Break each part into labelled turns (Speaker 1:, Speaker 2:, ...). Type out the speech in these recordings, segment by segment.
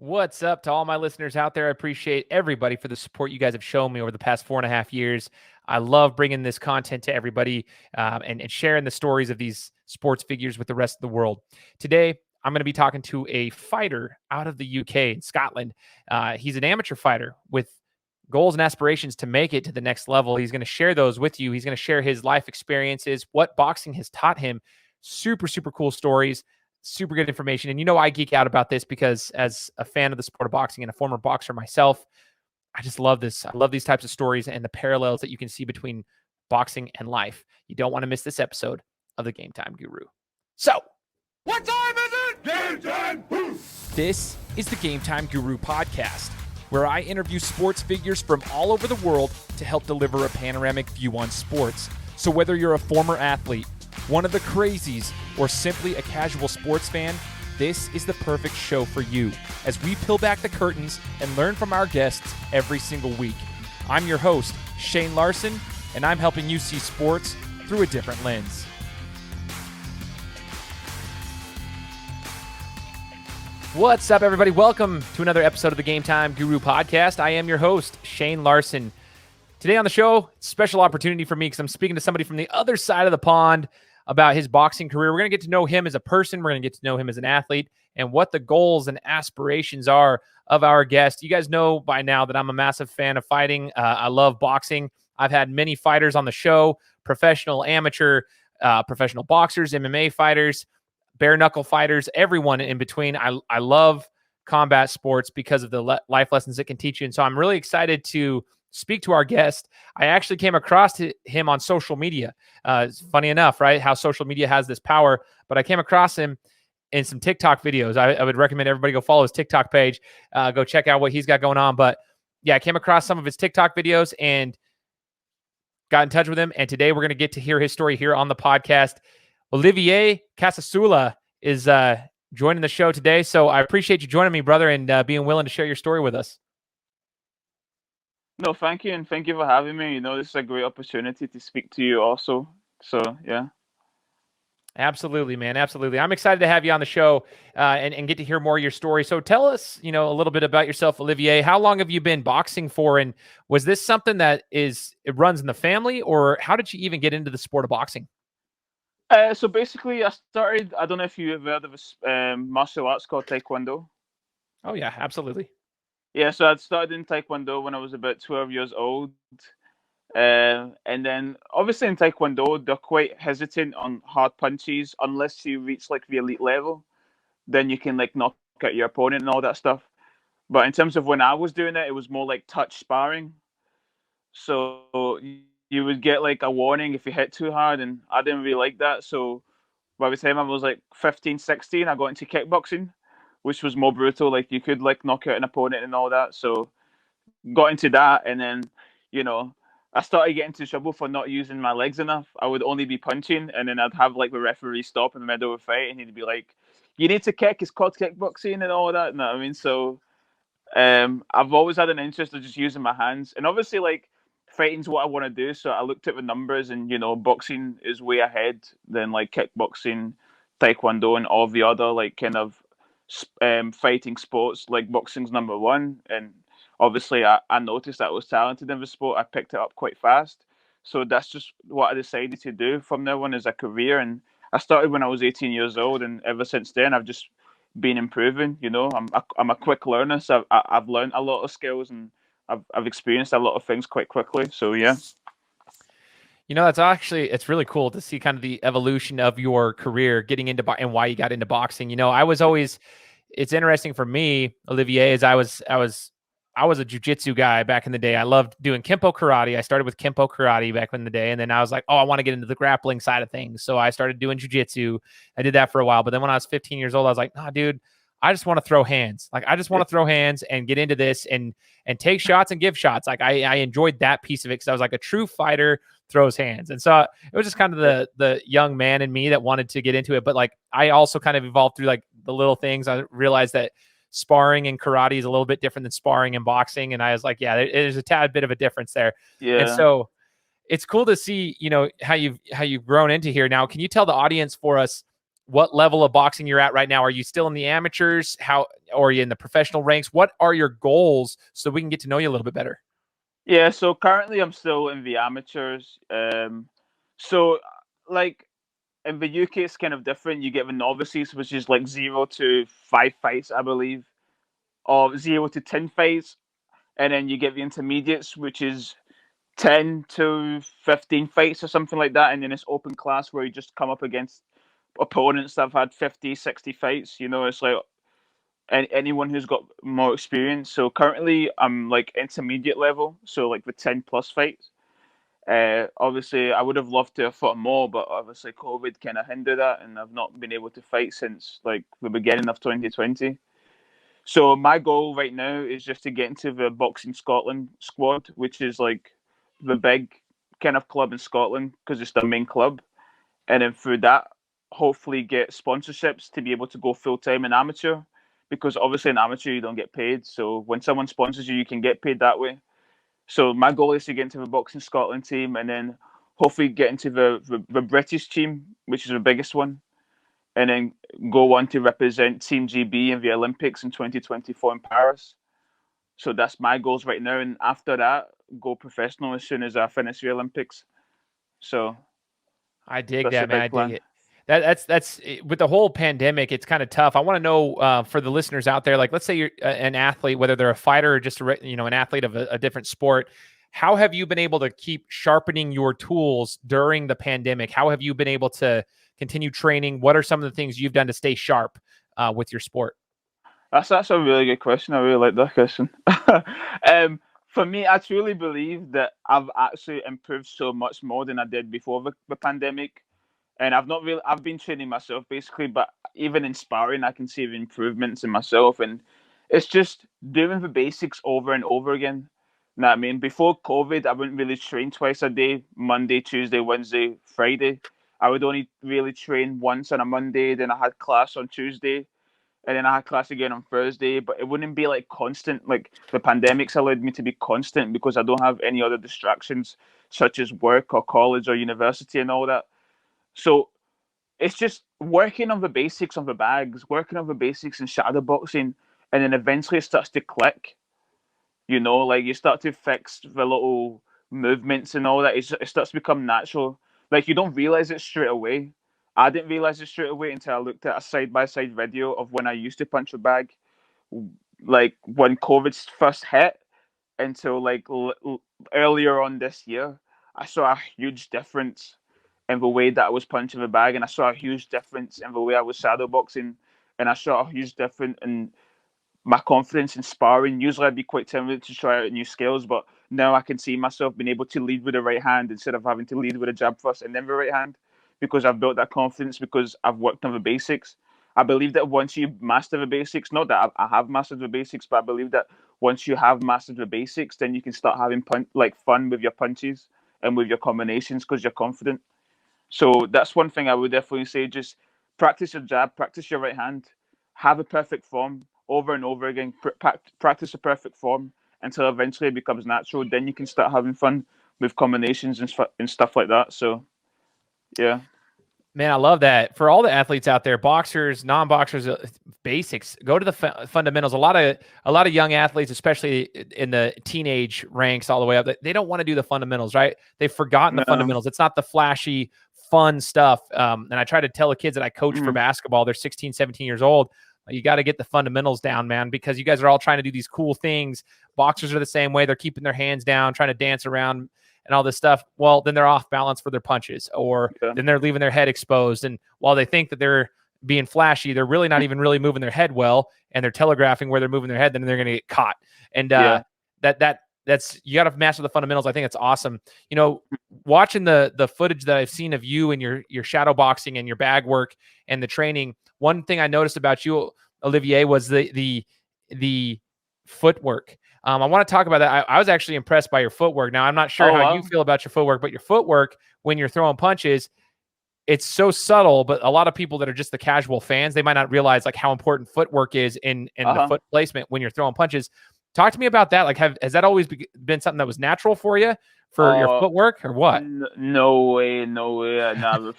Speaker 1: What's up to all my listeners out there? I appreciate everybody for the support you guys have shown me over the past 4.5 years. I love bringing this content to everybody and sharing the stories of these sports figures with the rest of the world. Today, I'm going to be talking to a fighter out of the UK in Scotland. He's an amateur fighter with goals and aspirations to make it to the next level. He's going to share those with you. He's going to share his life experiences, what boxing has taught him. Super, super cool stories. Super good information. And I geek out about this because as a fan of the sport of boxing and a former boxer myself, I just love this. I love these types of stories and the parallels that you can see between boxing and life. You don't want to miss this episode of the Game Time Guru. So,
Speaker 2: what time is it? Game time!
Speaker 1: This is the Game Time Guru podcast, where I interview sports figures from all over the world to help deliver a panoramic view on sports. So whether you're a former athlete, one of the crazies, or simply a casual sports fan, this is the perfect show for you as we peel back the curtains and learn from our guests every single week. I'm your host, Shane Larson, and I'm helping you see sports through a different lens. What's up, everybody? Welcome to another episode of the Game Time Guru podcast. I am your host, Shane Larson. Today on the show, special opportunity for me because I'm speaking to somebody from the other side of the pond about his boxing career. We're going to get to know him as a person. We're going to get to know him as an athlete and what the goals and aspirations are of our guest. You guys know by now that I'm a massive fan of fighting. I love boxing. I've had many fighters on the show, professional, amateur, professional boxers, MMA fighters, bare knuckle fighters, everyone in between. I love combat sports because of the life lessons it can teach you. And so I'm really excited to speak to our guest. I actually came across him on social media. It's funny enough, right? How social media has this power, but I came across him in some TikTok videos. I would recommend everybody go follow his TikTok page, go check out what he's got going on. But yeah, I came across some of his TikTok videos and got in touch with him. And today we're going to get to hear his story here on the podcast. Olivier Kasusula is joining the show today. So I appreciate you joining me, brother, and being willing to share your story with us.
Speaker 3: No, thank you, and thank you for having me. This is a great opportunity to speak to you also. So, yeah.
Speaker 1: Absolutely, man. Absolutely. I'm excited to have you on the show and get to hear more of your story. So tell us, a little bit about yourself, Olivier. How long have you been boxing for? And was this something that it runs in the family, or how did you even get into the sport of boxing?
Speaker 3: So basically, I started, I don't know if you've heard of a martial arts called Taekwondo.
Speaker 1: Oh, yeah, absolutely.
Speaker 3: Yeah, so I'd started in Taekwondo when I was about 12 years old. And then, obviously, in Taekwondo, they're quite hesitant on hard punches unless you reach, the elite level. Then you can, knock out your opponent and all that stuff. But in terms of when I was doing it was more like touch sparring. So you would get, a warning if you hit too hard, and I didn't really like that. So by the time I was, 15, 16, I got into kickboxing, which was more brutal. You could knock out an opponent and all that. So got into that, and then I started getting into trouble for not using my legs enough. I would only be punching, and then I'd have the referee stop in the middle of a fight, and he'd be like, "You need to kick. It's called kickboxing and all that." You know what I mean? So I've always had an interest of just using my hands, and obviously fighting's what I want to do. So I looked at the numbers, and boxing is way ahead than kickboxing, taekwondo, and all the other kind of fighting sports. Boxing's number one, and obviously I noticed that I was talented in the sport. I picked it up quite fast, so that's just what I decided to do from now on as a career. And I started when I was 18 years old, and ever since then I've just been improving. I'm a quick learner, so I've learned a lot of skills, and I've experienced a lot of things quite quickly. So yeah.
Speaker 1: It's really cool to see kind of the evolution of your career getting into and why you got into boxing. It's interesting for me, Olivier, as I was a jiu-jitsu guy back in the day. I loved doing Kempo karate. I started with Kempo karate back in the day. And then I was like, I want to get into the grappling side of things. So I started doing jiu-jitsu. I did that for a while. But then when I was 15 years old, I was like, nah, dude, I just want to throw hands. I just want to throw hands and get into this and take shots and give shots. I enjoyed that piece of it because I was like, a true fighter throws hands. And so it was just kind of the young man in me that wanted to get into it. But I also kind of evolved through the little things. I realized that sparring in karate is a little bit different than sparring in boxing. And I was like, yeah, there's a tad bit of a difference there.
Speaker 3: Yeah.
Speaker 1: And so it's cool to see, how you've grown into here. Now, can you tell the audience for us what level of boxing you're at right now. Are you still in the amateurs? Or are you in the professional ranks? What are your goals so we can get to know you a little bit better?
Speaker 3: Yeah, so currently I'm still in the amateurs. So like in the UK, it's kind of different. You get the novices, which is like 0 to 5 fights, I believe, or 0 to 10 fights, and then you get the intermediates, which is 10 to 15 fights or something like that, and then it's open class where you just come up against opponents that have had 50, 60 fights. It's like anyone who's got more experience. So currently I'm like intermediate level, so like the 10 plus fights. Obviously, I would have loved to have fought more, but obviously COVID kind of hindered that, and I've not been able to fight since like the beginning of 2020. So my goal right now is just to get into the Boxing Scotland squad, which is like the big kind of club in Scotland because it's the main club, and then through that, hopefully get sponsorships to be able to go full time in amateur, because obviously in amateur you don't get paid. So when someone sponsors you, you can get paid that way. So my goal is to get into the Boxing Scotland team, and then hopefully get into the British team, which is the biggest one, and then go on to represent Team GB in the Olympics in 2024 in Paris. So that's my goals right now, and after that, go professional as soon as I finish the Olympics. So
Speaker 1: I dig
Speaker 3: that's the
Speaker 1: that, man.
Speaker 3: big
Speaker 1: I dig
Speaker 3: plan.
Speaker 1: it. That's with the whole pandemic. It's kind of tough. I want to know for the listeners out there, like let's say you're an athlete, whether they're a fighter or just an athlete of a different sport. How have you been able to keep sharpening your tools during the pandemic? How have you been able to continue training? What are some of the things you've done to stay sharp with your sport?
Speaker 3: That's a really good question. I really like that question. For me, I truly believe that I've actually improved so much more than I did before the pandemic. And I've been training myself basically, but even in sparring, I can see the improvements in myself. And it's just doing the basics over and over again. You know what I mean? Before COVID, I wouldn't really train twice a day: Monday, Tuesday, Wednesday, Friday. I would only really train once on a Monday, then I had class on Tuesday, and then I had class again on Thursday. But it wouldn't be like constant. Like the pandemic's allowed me to be constant because I don't have any other distractions such as work or college or university and all that. So it's just working on the basics of the bags, working on the basics in shadow boxing, and then eventually it starts to click. Like you start to fix the little movements and all that. It starts to become natural. Like you don't realize it straight away. I didn't realize it straight away until I looked at a side by side video of when I used to punch a bag, like when COVID first hit, until like earlier on this year. I saw a huge difference in the way that I was punching the bag, and I saw a huge difference in the way I was shadow boxing, and I saw a huge difference in my confidence in sparring. Usually, I'd be quite timid to try out new skills, but now I can see myself being able to lead with the right hand instead of having to lead with a jab first and then the right hand, because I've built that confidence because I've worked on the basics. I believe that once you master the basics, not that I have mastered the basics, but I believe that once you have mastered the basics, then you can start having fun with your punches and with your combinations because you're confident. So that's one thing I would definitely say. Just practice your jab, practice your right hand, have a perfect form over and over again. Practice a perfect form until eventually it becomes natural. Then you can start having fun with combinations and stuff like that. So, yeah.
Speaker 1: Man, I love that. For all the athletes out there, boxers, non-boxers, basics, go to the fundamentals. A lot of young athletes, especially in the teenage ranks all the way up, they don't want to do the fundamentals, right? They've forgotten the fundamentals. It's not the flashy, fun stuff. And I try to tell the kids that I coach for basketball, they're 16, 17 years old. You got to get the fundamentals down, man, because you guys are all trying to do these cool things. Boxers are the same way. They're keeping their hands down, trying to dance around and all this stuff. Well, then they're off balance for their punches, or then they're leaving their head exposed. And while they think that they're being flashy, they're really not even really moving their head well, and they're telegraphing where they're moving their head, then they're going to get caught. And that's you got to master the fundamentals. I think it's awesome. Watching the footage that I've seen of you and your shadow boxing and your bag work and the training, one thing I noticed about you, Olivier, was the footwork. I want to talk about that. I was actually impressed by your footwork. Now, I'm not sure how you feel about your footwork, but your footwork when you're throwing punches, it's so subtle. But a lot of people that are just the casual fans, they might not realize like how important footwork is in the foot placement when you're throwing punches. Talk to me about that. Like, has that always been something that was natural for you for your footwork, or what?
Speaker 3: No way. I never.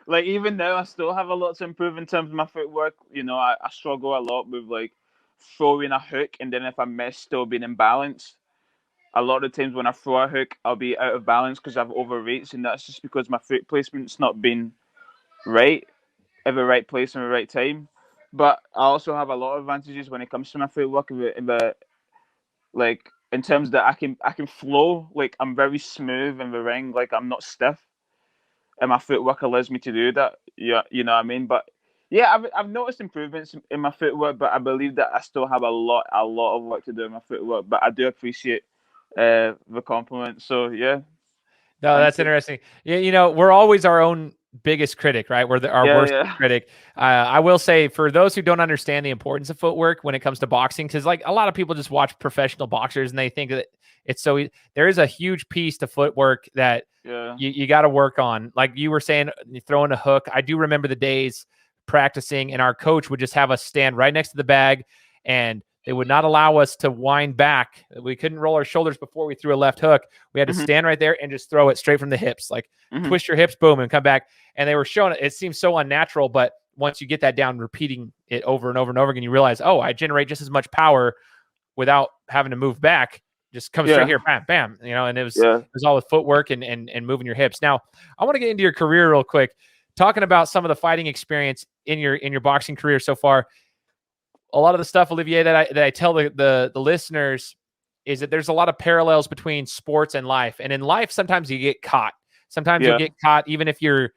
Speaker 3: like even now, I still have a lot to improve in terms of my footwork. You know, I struggle a lot with like throwing a hook, and then if I miss, still being in balance. A lot of times when I throw a hook, I'll be out of balance because I've overreached, and that's just because my foot placement's not been right, at the right place and the right time. But I also have a lot of advantages when it comes to my footwork. Like in terms that I can flow. Like I'm very smooth in the ring. Like I'm not stiff, and my footwork allows me to do that. Yeah, you know what I mean. But yeah, I've noticed improvements in my footwork, but I believe that I still have a lot of work to do in my footwork. But I do appreciate the compliment. So yeah,
Speaker 1: No,
Speaker 3: thank
Speaker 1: that's
Speaker 3: you.
Speaker 1: interesting. Yeah, we're always our own biggest critic, right? We're our
Speaker 3: Yeah,
Speaker 1: worst
Speaker 3: yeah,
Speaker 1: critic. I will say, for those who don't understand the importance of footwork when it comes to boxing, because like a lot of people just watch professional boxers and they think that it's so there is a huge piece to footwork that
Speaker 3: yeah.
Speaker 1: you got to work on. Like you were saying, throwing a hook. I do remember the days practicing, and our coach would just have us stand right next to the bag, and they would not allow us to wind back. We couldn't roll our shoulders before we threw a left hook. We had to
Speaker 3: Mm-hmm,
Speaker 1: stand right there and just throw it straight from the hips, like
Speaker 3: mm-hmm.
Speaker 1: twist your hips, boom, and come back. And they were showing it. It seems so unnatural, but once you get that down, repeating it over and over and over again, you realize, oh, I generate just as much power without having to move back. Just come straight
Speaker 3: Yeah,
Speaker 1: here, bam, bam. And it was
Speaker 3: yeah.
Speaker 1: all with footwork and moving your hips. Now, I want to get into your career real quick, talking about some of the fighting experience in your boxing career so far. A lot of the stuff, Olivier, that I tell the listeners is that there's a lot of parallels between sports and life. And in life, sometimes you get caught. Sometimes you'll
Speaker 3: Yeah.
Speaker 1: get caught, even if you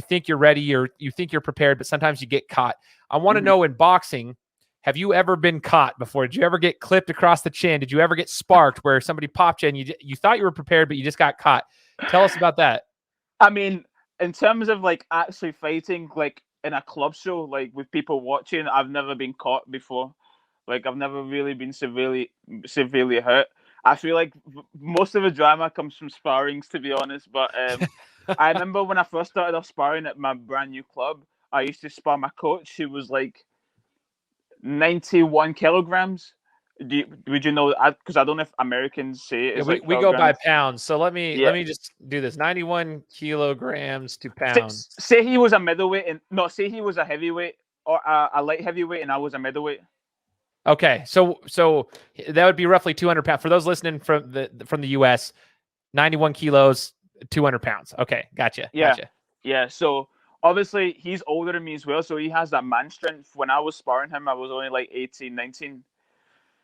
Speaker 1: think you're ready or you think you're prepared, but sometimes you get caught. I want to
Speaker 3: Mm-hmm.
Speaker 1: know, in boxing, have you ever been caught before? Did you ever get clipped across the chin? Did you ever get sparked where somebody popped you and you thought you were prepared, but you just got caught? Tell us about that.
Speaker 3: I mean, in terms of like actually fighting, like in a club show, like with people watching, I've never been caught before. Like I've never really been severely hurt. I feel like most of the drama comes from sparrings, to be honest. But I remember when I first started off sparring at my brand new club, I used to spar my coach, who was like 91 kilograms. Would you know? Because I don't know if Americans say it
Speaker 1: Yeah,
Speaker 3: is like
Speaker 1: we go by
Speaker 3: kilograms.
Speaker 1: pounds. So let me
Speaker 3: Yeah.
Speaker 1: just do this. 91 kilograms to
Speaker 3: Say,
Speaker 1: pounds.
Speaker 3: say he was a middleweight, and no, say he was a heavyweight or a light heavyweight, and I was a middleweight.
Speaker 1: Okay, so that would be roughly 200 pounds for those listening from the U.S. 91 kilos, 200 pounds. Okay, gotcha.
Speaker 3: Yeah, yeah. So obviously he's older than me as well, so he has that man strength. When I was sparring him, I was only like 18, 19.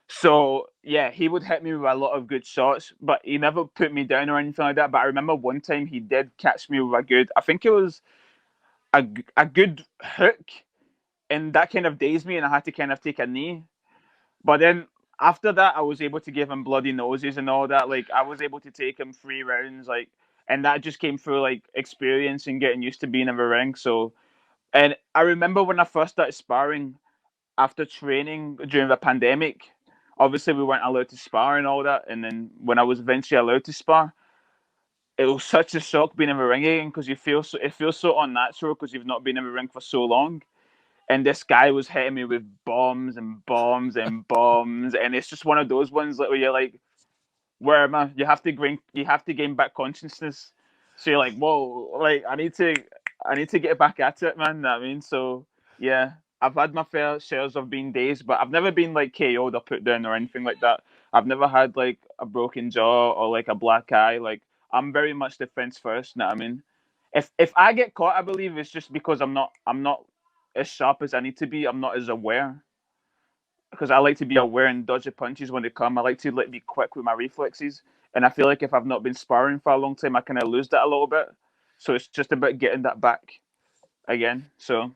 Speaker 3: So yeah, he would hit me with a lot of good shots, but he never put me down or anything like that. But I remember one time he did catch me with a good, I think it was a good hook, and that kind of dazed me, and I had to kind of take a knee. But then after that, I was able to give him bloody noses and all that. Like I was able to take him 3 rounds, like, and that just came through like experience and getting used to being in the ring. So, and I remember when I first started sparring after training during the pandemic. Obviously, we weren't allowed to spar and all that. And then when I was eventually allowed to spar, it was such a shock being in the ring again because it feels so unnatural because you've not been in the ring for so long. And this guy was hitting me with bombs and bombs and bombs, and it's just one of those ones where you're like, "Where am I?" You have to gain back consciousness. So you're like, "Whoa!" Like I need to get back at it, man. Know what I mean, so yeah, I've had my fair shares of being dazed, but I've never been like KO'd or put down or anything like that. I've never had like a broken jaw or like a black eye. Like I'm very much defense first. Know what I mean? If I get caught, I believe it's just because I'm not as sharp as I need to be. I'm not as aware because I like to be aware and dodge the punches when they come. I like to like be quick with my reflexes, and I feel like if I've not been sparring for a long time, I kind of lose that a little bit. So it's just about getting that back again. So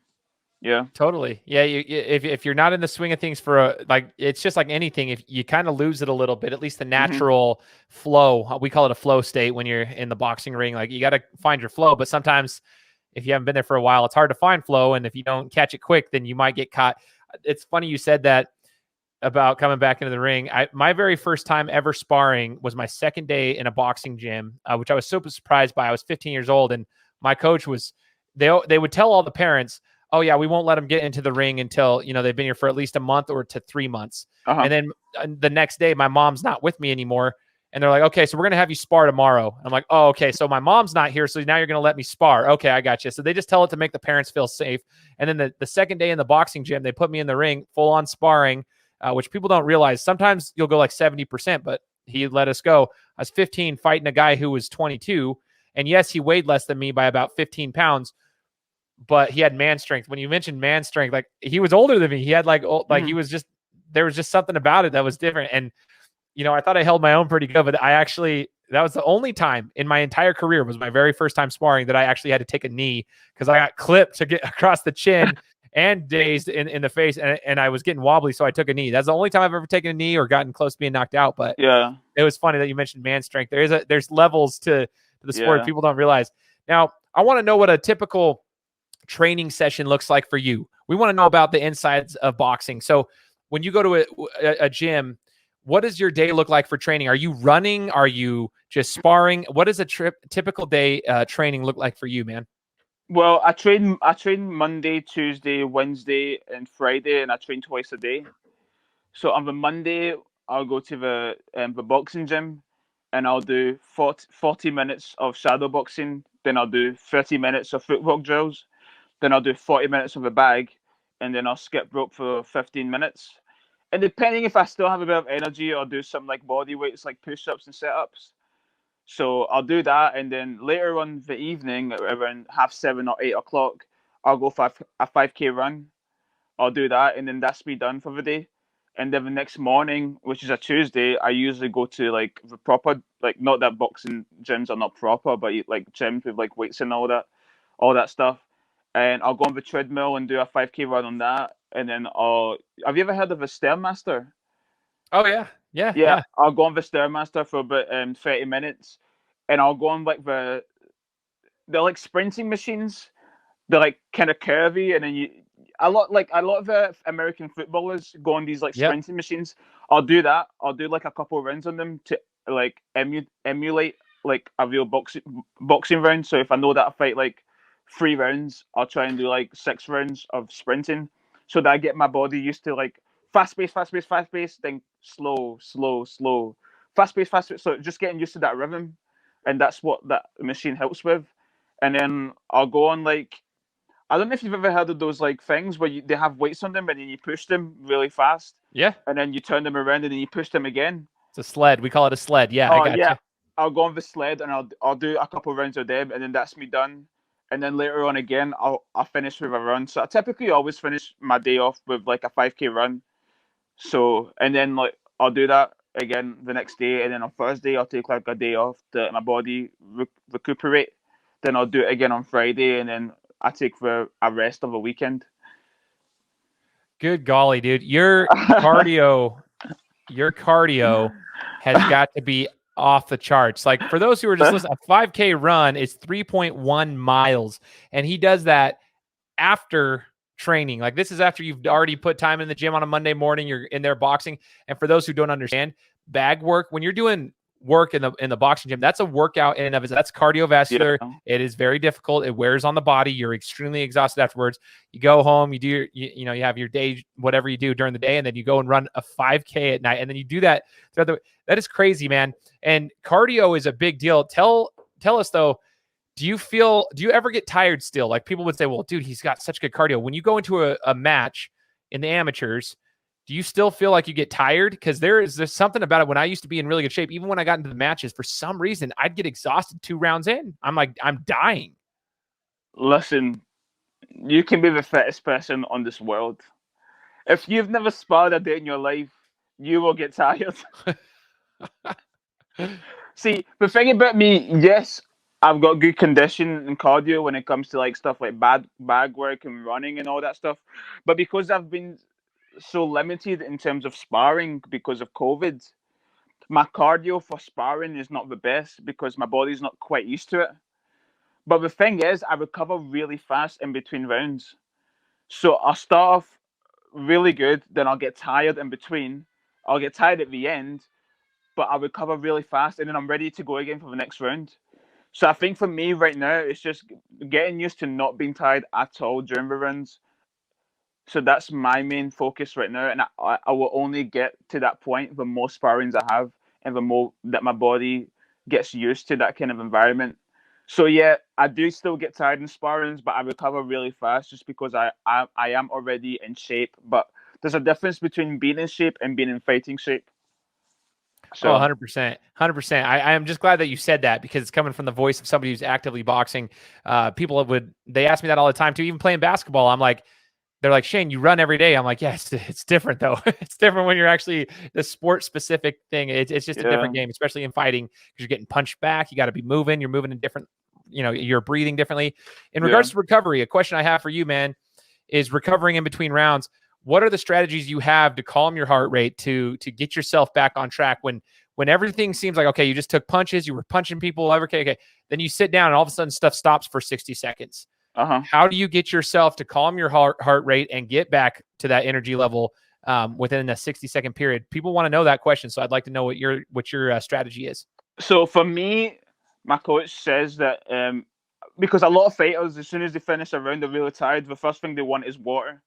Speaker 3: yeah.
Speaker 1: Totally. Yeah. If you're not in the swing of things for it's just like anything. If you kind of lose it a little bit, at least the
Speaker 3: Mm-hmm.
Speaker 1: natural flow, we call it a flow state when you're in the boxing ring. Like you got to find your flow, but sometimes if you haven't been there for a while, it's hard to find flow. And if you don't catch it quick, then you might get caught. It's funny you said that about coming back into the ring. My very first time ever sparring was my second day in a boxing gym, which I was super surprised by. I was 15 years old, and my coach was. They would tell all the parents, "Oh yeah, we won't let them get into the ring until they've been here for at least a month or to 3 months."
Speaker 3: Uh huh.
Speaker 1: And then the next day, my mom's not with me anymore, And they're like, okay, so we're going to have you spar tomorrow. I'm like, oh, okay. So my mom's not here. So now you're going to let me spar. Okay, I got you. So they just tell it to make the parents feel safe. And then the second day in the boxing gym, they put me in the ring, full on sparring, which people don't realize. Sometimes you'll go like 70%, but he let us go. I was 15 fighting a guy who was 22. And yes, he weighed less than me by about 15 pounds, but he had man strength. When you mentioned man strength, like he was older than me. He had he was just, there was just something about it that was different. And I thought I held my own pretty good, but that was the only time in my entire career, was my very first time sparring, that I actually had to take a knee because I got clipped to get across the chin and dazed in the face. And I was getting wobbly. So I took a knee. That's the only time I've ever taken a knee or gotten close to being knocked out. But
Speaker 3: yeah,
Speaker 1: it was funny that you mentioned man strength. There's levels to the sport people don't realize. Now, I want to know what a typical training session looks like for you. We want to know about the insides of boxing. So when you go to a gym, what does your day look like for training? Are you running? Are you just sparring? What does a typical day training look like for you, man?
Speaker 3: Well, I train Monday, Tuesday, Wednesday, and Friday, and I train twice a day. So on the Monday, I'll go to the boxing gym, and I'll do 40 minutes of shadow boxing. Then I'll do 30 minutes of footwork drills. Then I'll do 40 minutes of a bag, and then I'll skip rope for 15 minutes. And depending if I still have a bit of energy, I'll do some like body weights, like push-ups and sit-ups. So I'll do that, and then later on the evening, around 7:30 or 8 o'clock, I'll go for a 5K run. I'll do that, and then that's me done for the day. And then the next morning, which is a Tuesday, I usually go to like the proper, like, not that boxing gyms are not proper, but like gyms with like weights and all that stuff. And I'll go on the treadmill and do a 5K run on that. And then have you ever heard of a Stairmaster?
Speaker 1: Oh yeah. Yeah.
Speaker 3: Yeah, I'll go on the Stairmaster for about 30 minutes, and I'll go on like they're like sprinting machines. They're like kind of curvy, and then a lot of the American footballers go on these like
Speaker 1: Yep.
Speaker 3: sprinting machines. I'll do that. I'll do like a couple of rounds on them to like emulate like a real boxing round. So if I know that I fight like 3 rounds, I'll try and do like 6 rounds of sprinting, so that I get my body used to like fast pace, fast pace, fast pace, then slow, slow, slow, fast pace, fast pace. So just getting used to that rhythm, and that's what that machine helps with. And then I'll go on like, I don't know if you've ever heard of those like things where they have weights on them and then you push them really fast.
Speaker 1: Yeah.
Speaker 3: And then you turn them around and then you push them again.
Speaker 1: It's a sled. We call it a sled. Yeah, I got you.
Speaker 3: I'll go on the sled and I'll do a couple of rounds of them, and then that's me done. And then later on again, I'll finish with a run. So I typically always finish my day off with like a 5K run. So, and then like I'll do that again the next day, and then on Thursday I'll take like a day off to let my body recuperate. Then I'll do it again on Friday, and then I take a rest of a weekend.
Speaker 1: Good golly, dude. Your cardio has got to be off the charts. Like, for those who are just listening, a 5K run is 3.1 miles. And he does that after training. Like, this is after you've already put time in the gym on a Monday morning, you're in there boxing. And for those who don't understand, bag work, when you're doing work in the boxing gym, that's a workout in and of itself. That's cardiovascular. Yeah. It is very difficult. It wears on the body. You're extremely exhausted afterwards. You go home, you do you have your day, whatever you do during the day, and then you go and run a 5K at night, and then you do that throughout the. That is crazy, man. And cardio is a big deal. Tell us though, do you ever get tired still? Like, people would say, well, dude, he's got such good cardio. When you go into a match in the amateurs, do you still feel like you get tired? Because there's something about it. When I used to be in really good shape, even when I got into the matches, for some reason, I'd get exhausted 2 rounds in. I'm like, I'm dying.
Speaker 3: Listen, you can be the fittest person on this world. If you've never sparred a day in your life, you will get tired. See, the thing about me, yes, I've got good condition and cardio when it comes to like stuff like bag work and running and all that stuff. But because I've been so limited in terms of sparring because of COVID, my cardio for sparring is not the best because my body's not quite used to it. But the thing is, I recover really fast in between rounds. So I'll start off really good, then I'll get tired in between. I'll get tired at the end, but I'll recover really fast, and then I'm ready to go again for the next round. So I think for me right now, it's just getting used to not being tired at all during the rounds. So that's my main focus right now, and I will only get to that point the more sparrings I have, and the more that my body gets used to that kind of environment. So yeah, I do still get tired in sparrings, but I recover really fast just because I am already in shape. But there's a difference between being in shape and being in fighting shape.
Speaker 1: Oh,
Speaker 3: So
Speaker 1: 100%. 100%. I am just glad that you said that because it's coming from the voice of somebody who's actively boxing. They ask me that all the time too, even playing basketball. I'm like, they're like, Shane, you run every day. I'm like, yes, it's different though. It's different when you're actually the sport specific thing. It's just a different game, especially in fighting because you're getting punched back. You got to be moving. You're moving in different, you're breathing differently. In regards to recovery, a question I have for you, man, is recovering in between rounds. What are the strategies you have to calm your heart rate to get yourself back on track when everything seems like, okay, you just took punches, you were punching people, okay. Then you sit down and all of a sudden stuff stops for 60 seconds. How do you get yourself to calm your heart rate and get back to that energy level within a 60-second period? People want to know that question, so I'd like to know what your strategy is.
Speaker 3: So for me, my coach says that because a lot of fighters, as soon as they finish a round, they're really tired. The first thing they want is water.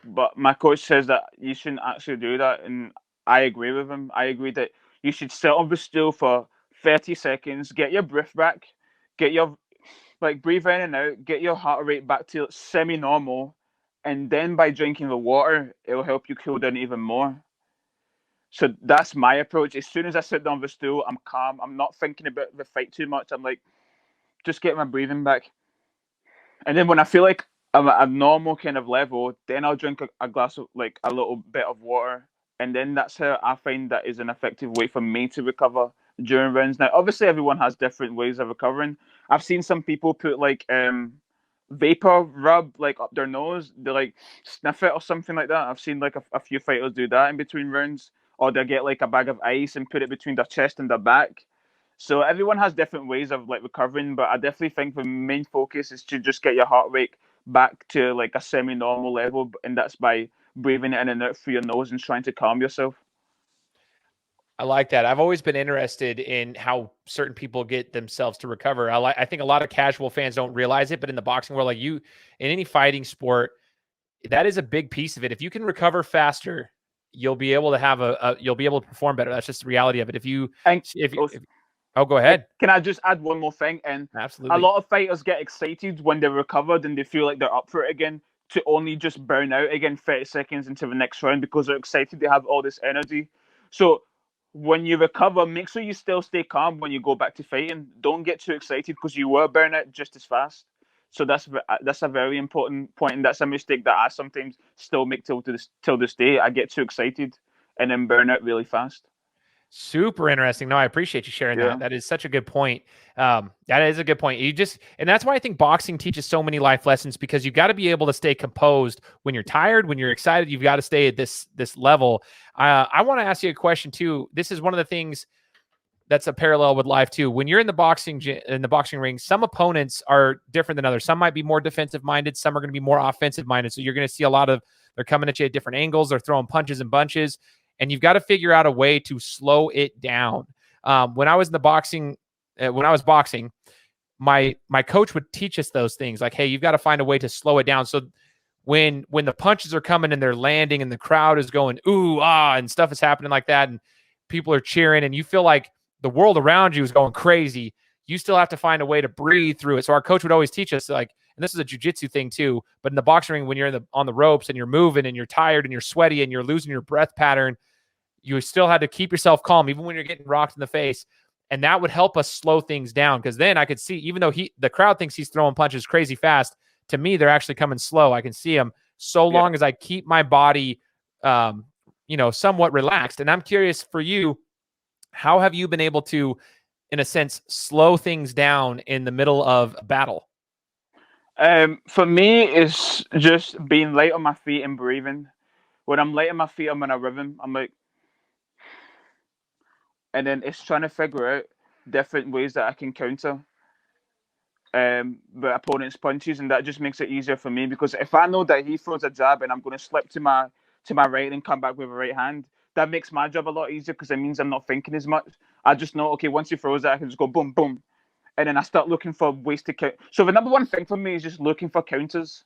Speaker 3: But my coach says that you shouldn't actually do that, and I agree with him. I agree that you should sit on the stool for 30 seconds, get your breath back, get your breathe in and out, get your heart rate back to semi-normal, and then by drinking the water, it will help you cool down even more. So that's my approach. As soon as I sit down the stool, I'm calm. I'm not thinking about the fight too much. I'm like, just get my breathing back. And then when I feel like I'm at a normal kind of level, then I'll drink a glass of a little bit of water. And then that's how I find that is an effective way for me to recover during rounds. Now, obviously, everyone has different ways of recovering. I've seen some people put vapor rub up their nose. They sniff it or something like that. I've seen a few fighters do that in between rounds, or they get a bag of ice and put it between their chest and their back. So everyone has different ways of recovering, but I definitely think the main focus is to just get your heart rate back to a semi-normal level, and that's by breathing in and out through your nose and trying to calm yourself.
Speaker 1: I like that. I've always been interested in how certain people get themselves to recover. I think a lot of casual fans don't realize it, but in the boxing world, in any fighting sport, that is a big piece of it. If you can recover faster, you'll be able to have you'll be able to perform better. That's just the reality of it. Go ahead.
Speaker 3: Can I just add one more thing? And
Speaker 1: absolutely,
Speaker 3: a lot of fighters get excited when they're recovered and they feel like they're up for it again, to only just burn out again 30 seconds into the next round because they're excited. They have all this energy. So when you recover, make sure you still stay calm when you go back to fighting. Don't get too excited because you will burn out just as fast. So that's a very important point, and that's a mistake that I sometimes still make till this day. I get too excited and then burn out really fast.
Speaker 1: Super interesting. No, I appreciate you sharing that. That is such a good point. That is a good point. And that's why I think boxing teaches so many life lessons, because you've got to be able to stay composed when you're tired, when you're excited. You've got to stay at this level. I want to ask you a question too. This is one of the things that's a parallel with life too. When you're in the boxing ring, some opponents are different than others. Some might be more defensive minded. Some are going to be more offensive minded. So you're going to see a lot of, they're coming at you at different angles. They're throwing punches and bunches. And you've got to figure out a way to slow it down. When I was boxing, my coach would teach us those things. Like, hey, you've got to find a way to slow it down. So when the punches are coming and they're landing and the crowd is going, ooh, ah, and stuff is happening like that, and people are cheering and you feel like the world around you is going crazy, you still have to find a way to breathe through it. So our coach would always teach us, and this is a jiu-jitsu thing too, but in the boxing ring, when you're on the ropes and you're moving and you're tired and you're sweaty and you're losing your breath pattern, you still had to keep yourself calm, even when you're getting rocked in the face. And that would help us slow things down. Because then I could see, even though the crowd thinks he's throwing punches crazy fast, to me, they're actually coming slow. I can see them so long as I keep my body, somewhat relaxed. And I'm curious for you, how have you been able to, in a sense, slow things down in the middle of a battle?
Speaker 3: For me, it's just being light on my feet and breathing. When I'm light on my feet, I'm in a rhythm. I'm like, and then it's trying to figure out different ways that I can counter the opponent's punches, and that just makes it easier for me, because if I know that he throws a jab and I'm going to slip to my right and come back with a right hand, that makes my job a lot easier, because it means I'm not thinking as much. I just know, okay, once he throws it, I can just go boom, boom, and then I start looking for ways to count. So the number one thing for me is just looking for counters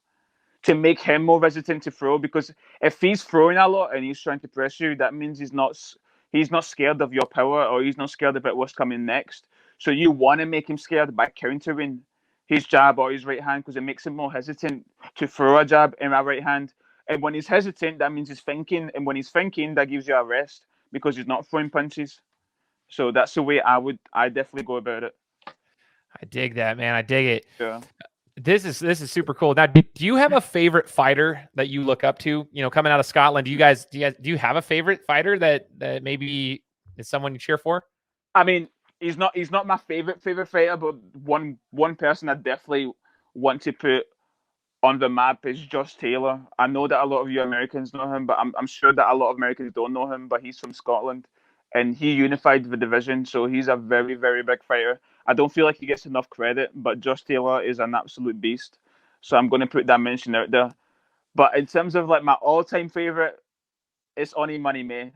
Speaker 3: to make him more hesitant to throw, because if he's throwing a lot and he's trying to press you, that means He's not scared of your power, or he's not scared about what's coming next. So you want to make him scared by countering his jab or his right hand, because it makes him more hesitant to throw a jab in my right hand. And when he's hesitant, that means he's thinking. And when he's thinking, that gives you a rest because he's not throwing punches. So that's the way I definitely go about it.
Speaker 1: I dig that, man. I dig it.
Speaker 3: Yeah.
Speaker 1: This is super cool. Now, do you have a favorite fighter that you look up to? You know, coming out of Scotland, do you have a favorite fighter that maybe is someone you cheer for?
Speaker 3: I mean, he's not my favorite fighter, but one person I definitely want to put on the map is Josh Taylor. I know that a lot of you Americans know him, but I'm sure that a lot of Americans don't know him. But he's from Scotland, and he unified the division, so he's a very, very big fighter. I don't feel like he gets enough credit, but Josh Taylor is an absolute beast. So I'm going to put that mention out there. But in terms of like my all-time favorite, it's Oni Money May.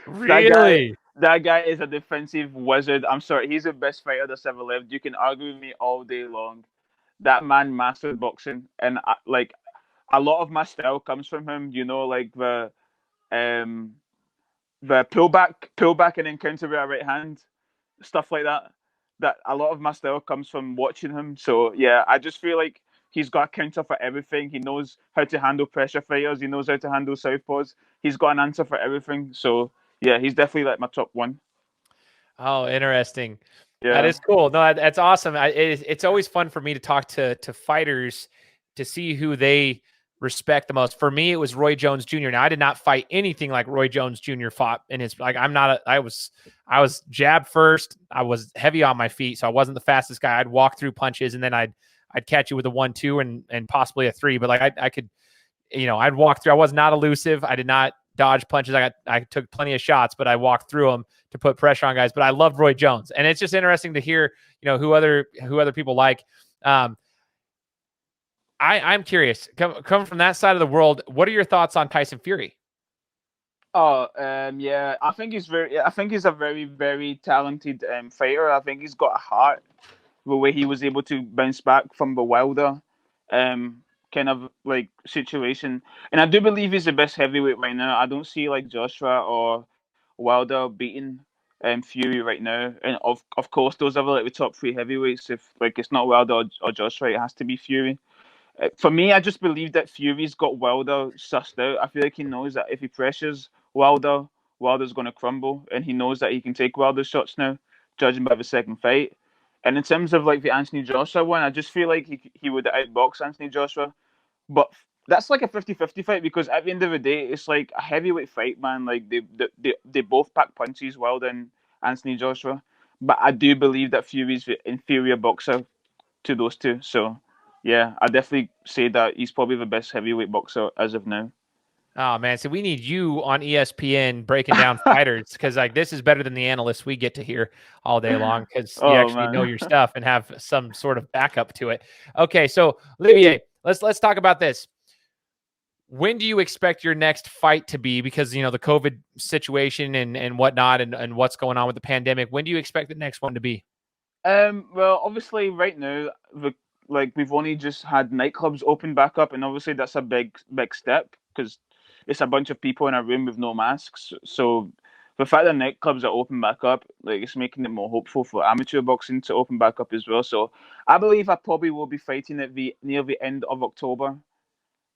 Speaker 1: Really?
Speaker 3: That guy is a defensive wizard. I'm sorry, he's the best fighter that's ever lived. You can argue with me all day long. That man mastered boxing, and like a lot of my style comes from him. You know, like um the pullback and encounter with a right hand, stuff like that. That a lot of my style comes from watching him. So yeah, I just feel like he's got a counter for everything. He knows how to handle pressure fighters. He knows how to handle southpaws. He's got an answer for everything. So yeah, he's definitely like my top one.
Speaker 1: Oh, interesting. That
Speaker 3: Yeah.
Speaker 1: is cool. No, that's awesome. It's always fun for me to talk to fighters to see who they respect the most. For me, it was Roy Jones Jr. Now, I did not fight anything like Roy Jones Jr. fought in his, like, I was jab first. I was heavy on my feet, so I wasn't the fastest guy. I'd walk through punches, and then I'd catch you with a 1-2 and possibly a 3. But like I could, I'd walk through. I was not elusive. I did not dodge punches. I took plenty of shots, but I walked through them to put pressure on guys. But I loved Roy Jones, and it's just interesting to hear, who other people like. I'm curious. Coming from that side of the world, what are your thoughts on Tyson Fury?
Speaker 3: Oh, yeah. I think he's a very, very talented fighter. I think he's got a heart. The way he was able to bounce back from the Wilder kind of like situation, and I do believe he's the best heavyweight right now. I don't see like Joshua or Wilder beating Fury right now, and of course those are like the top 3 heavyweights. If like it's not Wilder or Joshua, it has to be Fury. For me, I just believe that Fury's got Wilder sussed out. I feel like he knows that if he pressures Wilder, Wilder's going to crumble, and he knows that he can take Wilder's shots now, judging by the second fight. And in terms of like the Anthony Joshua one, I just feel like he would outbox Anthony Joshua. But that's like a 50-50 fight, because at the end of the day, it's like a heavyweight fight, man. Like they both pack punches, Wilder and Anthony Joshua. But I do believe that Fury's the inferior boxer to those two. So yeah, I definitely say that he's probably the best heavyweight boxer as of now.
Speaker 1: Oh man, so we need you on ESPN breaking down fighters, because like this is better than the analysts we get to hear all day long, because you actually know your stuff and have some sort of backup to it. Okay, so Olivier, let's talk about this. When do you expect your next fight to be? Because the COVID situation and whatnot, and what's going on with the pandemic. When do you expect the next one to be?
Speaker 3: Well, obviously, right now, we've only just had nightclubs open back up, and obviously that's a big step, because it's a bunch of people in a room with no masks. So the fact that nightclubs are open back up, like, it's making it more hopeful for amateur boxing to open back up as well. So I believe I probably will be fighting at near the end of October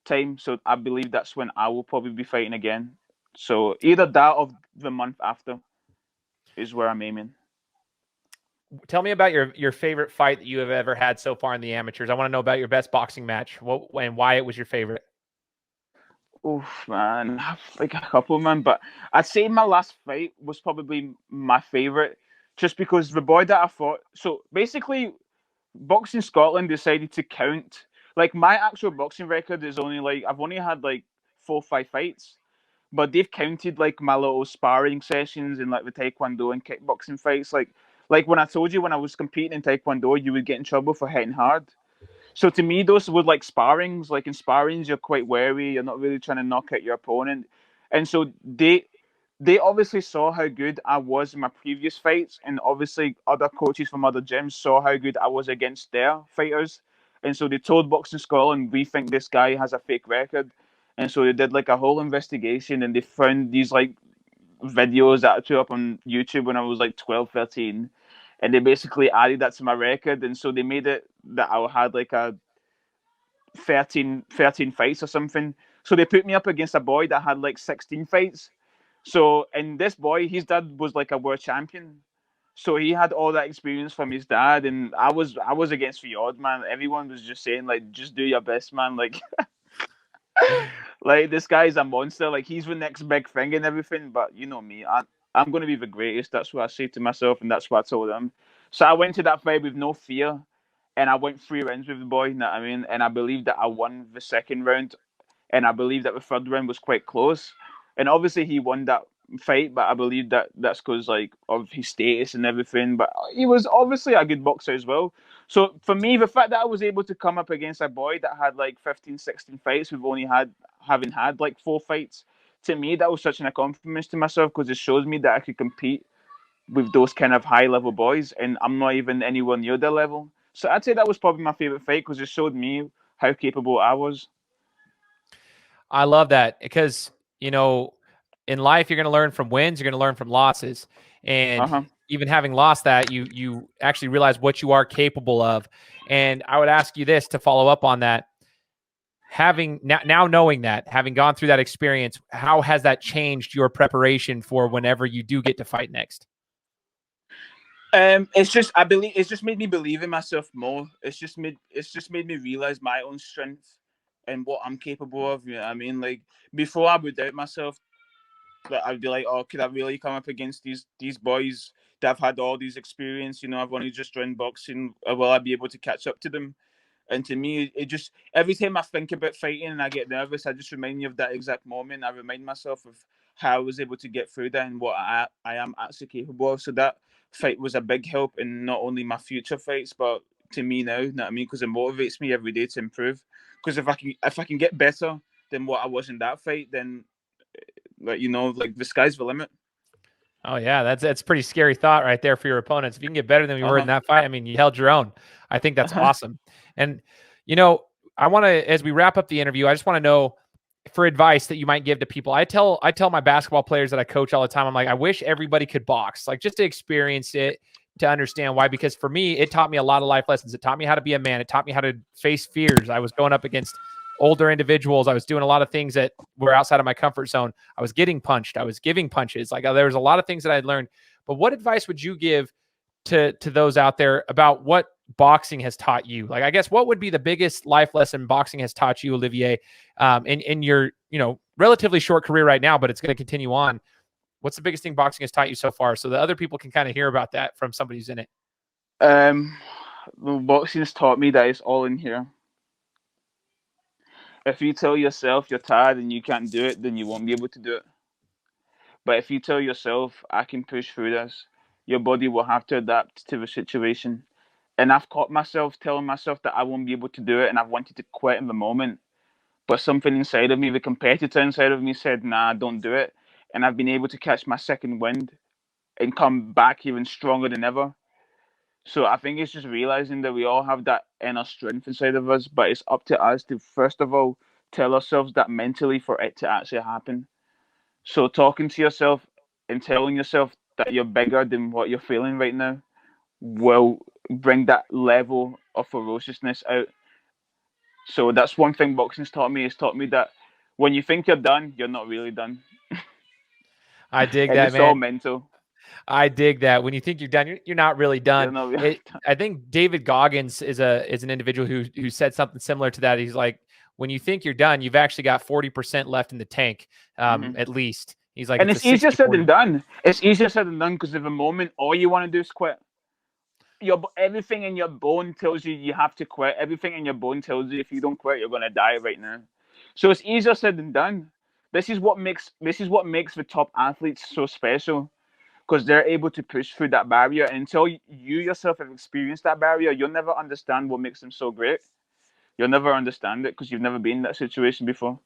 Speaker 3: time. So I believe that's when I will probably be fighting again. So either that or the month after is where I'm aiming.
Speaker 1: Tell me about your favorite fight that you have ever had so far in the amateurs. I want to know about your best boxing match, and why it was your favorite.
Speaker 3: Oh man, like a couple, man. But I'd say my last fight was probably my favorite, just because the boy that I fought. So basically, Boxing Scotland decided to count. Like, my actual boxing record is only like, I've only had like 4 or 5 fights, but they've counted like my little sparring sessions and like the taekwondo and kickboxing fights. Like when I told you when I was competing in taekwondo, you would get in trouble for hitting hard. So to me, those were like sparrings. Like in sparrings, you're quite wary. You're not really trying to knock out your opponent. And so they obviously saw how good I was in my previous fights, and obviously other coaches from other gyms saw how good I was against their fighters. And so they told Boxing Scotland, we think this guy has a fake record. And so they did like a whole investigation, and they found these like videos that I threw up on YouTube when I was like 12, 13, and they basically added that to my record, and so they made it that I had like a 13 fights or something. So they put me up against a boy that had like 16 fights. So, and this boy, his dad was like a world champion. So he had all that experience from his dad, and I was against the odds, man. Everyone was just saying like, just do your best, man. Like, like this guy's a monster. Like he's the next big thing and everything. But you know me, I'm gonna be the greatest. That's what I say to myself, and that's what I told him. So I went to that fight with no fear, and I went 3 rounds with the boy. You know what I mean? And I believe that I won the second round, and I believe that the third round was quite close. And obviously he won that fight, but I believe that that's because like of his status and everything. But he was obviously a good boxer as well. So for me, the fact that I was able to come up against a boy that had like 15, 16 fights, we've only had having had like 4 fights, to me that was such an accomplishment to myself because it shows me that I could compete with those kind of high level boys, and I'm not even anywhere near their level. So I'd say that was probably my favorite fight because it showed me how capable I was.
Speaker 1: I love that because, you know, in life, you're going to learn from wins, you're going to learn from losses. And
Speaker 3: Uh-huh.
Speaker 1: even having lost that, you actually realize what you are capable of. And I would ask you this to follow up on that. Having now knowing that, having gone through that experience, how has that changed your preparation for whenever you do get to fight next?
Speaker 3: It's just I believe it's just made me believe in myself more. It's just made me realize my own strength and what I'm capable of. You know what I mean? Like before, I would doubt myself. Like I'd be like, oh, could I really come up against these boys that have had all these experience? You know, I've only just joined boxing. Will I be able to catch up to them? And to me, it just every time I think about fighting and I get nervous, I just remind me of that exact moment. I remind myself of how I was able to get through that and what I am actually capable of. So that fight was a big help in not only my future fights, but to me now. You know what I mean? Because it motivates me every day to improve. Because if I can get better than what I was in that fight, then like like the sky's the limit.
Speaker 1: Oh yeah, that's a pretty scary thought right there for your opponents. If you can get better than you were in
Speaker 3: Uh
Speaker 1: that fight, I mean, you held your own. I think that's
Speaker 3: huh.
Speaker 1: awesome. And you know, I want to, as we wrap up the interview, I just want to know for advice that you might give to people. I tell my basketball players that I coach all the time. I'm like, I wish everybody could box, like just to experience it, to understand why. Because for me, it taught me a lot of life lessons. It taught me how to be a man. It taught me how to face fears. I was going up against older individuals. I was doing a lot of things that were outside of my comfort zone. I was getting punched. I was giving punches. Like there was a lot of things that I'd learned. But what advice would you give to those out there about what boxing has taught you? Like, I guess what would be the biggest life lesson boxing has taught you, Olivier, in your relatively short career right now, but it's going to continue on. What's the biggest thing boxing has taught you so far, so that other people can kind of hear about that from somebody who's in it?
Speaker 3: Boxing has taught me that it's all in here. If you tell yourself you're tired and you can't do it, then you won't be able to do it. But if you tell yourself, I can push through this, your body will have to adapt to the situation. And I've caught myself telling myself that I won't be able to do it, and I've wanted to quit in the moment. But something inside of me, the competitor inside of me, said, nah, don't do it. And I've been able to catch my second wind and come back even stronger than ever. So I think it's just realizing that we all have that inner strength inside of us, but it's up to us to first of all tell ourselves that mentally for it to actually happen. So talking to yourself and telling yourself that you're bigger than what you're feeling right now will bring that level of ferociousness out. So that's one thing boxing's taught me. It's taught me that when you think you're done, you're not really done,
Speaker 1: I dig
Speaker 3: and
Speaker 1: that,
Speaker 3: it's all
Speaker 1: man.
Speaker 3: mental.
Speaker 1: I dig that. When you think you're done, you're not really
Speaker 3: You're
Speaker 1: done.
Speaker 3: not really done.
Speaker 1: I think David Goggins is an individual who said something similar to that. He's like, when you think you're done, you've actually got 40% left in the tank,
Speaker 3: Hmm.
Speaker 1: at least. He's like,
Speaker 3: And
Speaker 1: it's a
Speaker 3: it's easier
Speaker 1: 60
Speaker 3: said than
Speaker 1: 40.
Speaker 3: done. It's easier said than done because at the moment, all you want to do is quit. Everything in your bone tells you you have to quit. Everything in your bone tells you if you don't quit, you're gonna die right now. So it's easier said than done. This is what makes the top athletes so special because they're able to push through that barrier. And until you yourself have experienced that barrier, you'll never understand what makes them so great. You'll never understand it because you've never been in that situation before.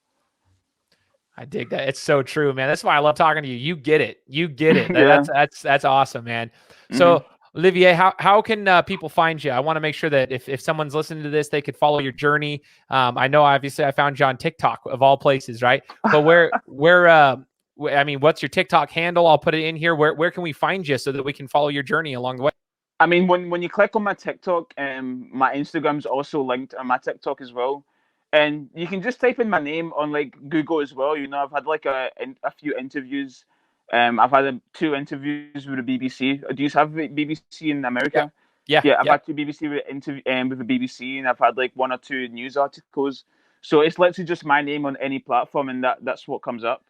Speaker 1: I dig that. It's so true, man. That's why I love talking to you. You get it. You get it.
Speaker 3: Yeah.
Speaker 1: That's awesome, man.
Speaker 3: Hmm.
Speaker 1: So, Olivier, how can people find you? I want to make sure that if someone's listening to this, they could follow your journey. I know, obviously, I found you on TikTok of all places, right? But I mean, what's your TikTok handle? I'll put it in here. Where can we find you so that we can follow your journey along the way?
Speaker 3: I mean, when you click on my TikTok, my Instagram's also linked on my TikTok as well, and you can just type in my name on like Google as well. You know, I've had like a few interviews. I've had 2 interviews with the BBC. Do you have the BBC in America? Yeah, I've had 2 BBC with the BBC, and I've had like 1 or 2 news articles. So it's literally just my name on any platform, and that's what comes up.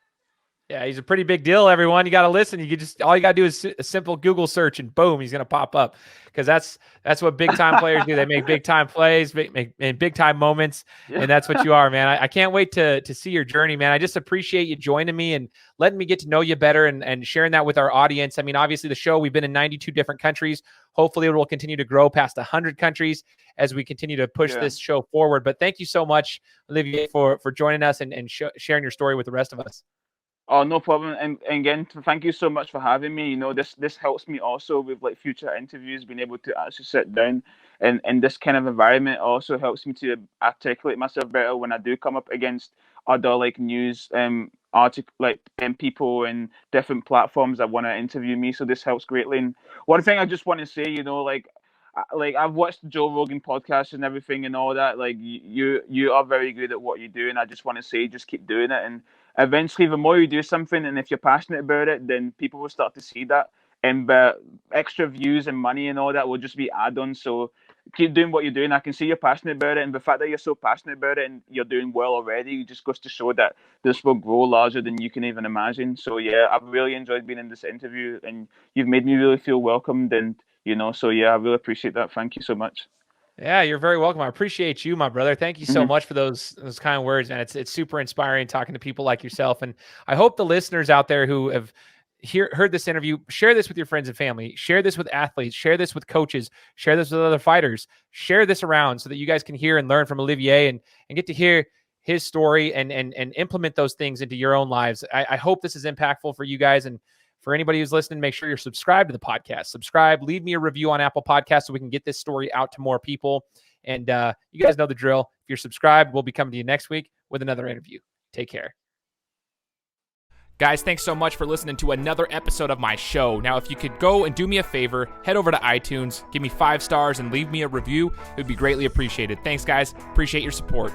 Speaker 1: Yeah, he's a pretty big deal, everyone. You got to listen. All you got to do is a simple Google search and boom, he's going to pop up, because that's what big time players do. They make big time plays, make big time moments. And that's what you are, man. I can't wait to see your journey, man. I just appreciate you joining me and letting me get to know you better and sharing that with our audience. I mean, obviously the show, we've been in 92 different countries. Hopefully it will continue to grow past 100 countries as we continue to push this show forward. But thank you so much, Olivier, for joining us and sharing your story with the rest of us.
Speaker 3: Oh, no problem. And again, thank you so much for having me. You know, this helps me also with like future interviews, being able to actually sit down and this kind of environment also helps me to articulate myself better when I do come up against other like news article people and different platforms that want to interview me. So this helps greatly. And one thing I just want to say, you know, like I've watched the Joe Rogan podcast and everything and all that. Like you are very good at what you do, and I just want to say, just keep doing it. And eventually, the more you do something, and if you're passionate about it, then people will start to see that, and extra views and money and all that will just be add-ons. So keep doing what you're doing. I can see you're passionate about it, and the fact that you're so passionate about it and you're doing well already, it just goes to show that this will grow larger than you can even imagine. So yeah, I've really enjoyed being in this interview, and you've made me really feel welcomed. And you know, so yeah, I really appreciate that. Thank you so much.
Speaker 1: Yeah, you're very welcome. I appreciate you, my brother. Thank you so much for those kind of words, man. It's super inspiring talking to people like yourself. And I hope the listeners out there who have heard this interview, share this with your friends and family, share this with athletes, share this with coaches, share this with other fighters, share this around so that you guys can hear and learn from Olivier and get to hear his story and implement those things into your own lives. I hope this is impactful for you guys. And for anybody who's listening, make sure you're subscribed to the podcast. Subscribe, leave me a review on Apple Podcasts so we can get this story out to more people. And you guys know the drill. If you're subscribed, we'll be coming to you next week with another interview. Take care. Guys, thanks so much for listening to another episode of my show. Now, if you could go and do me a favor, head over to iTunes, give me 5 stars, and leave me a review. It would be greatly appreciated. Thanks, guys. Appreciate your support.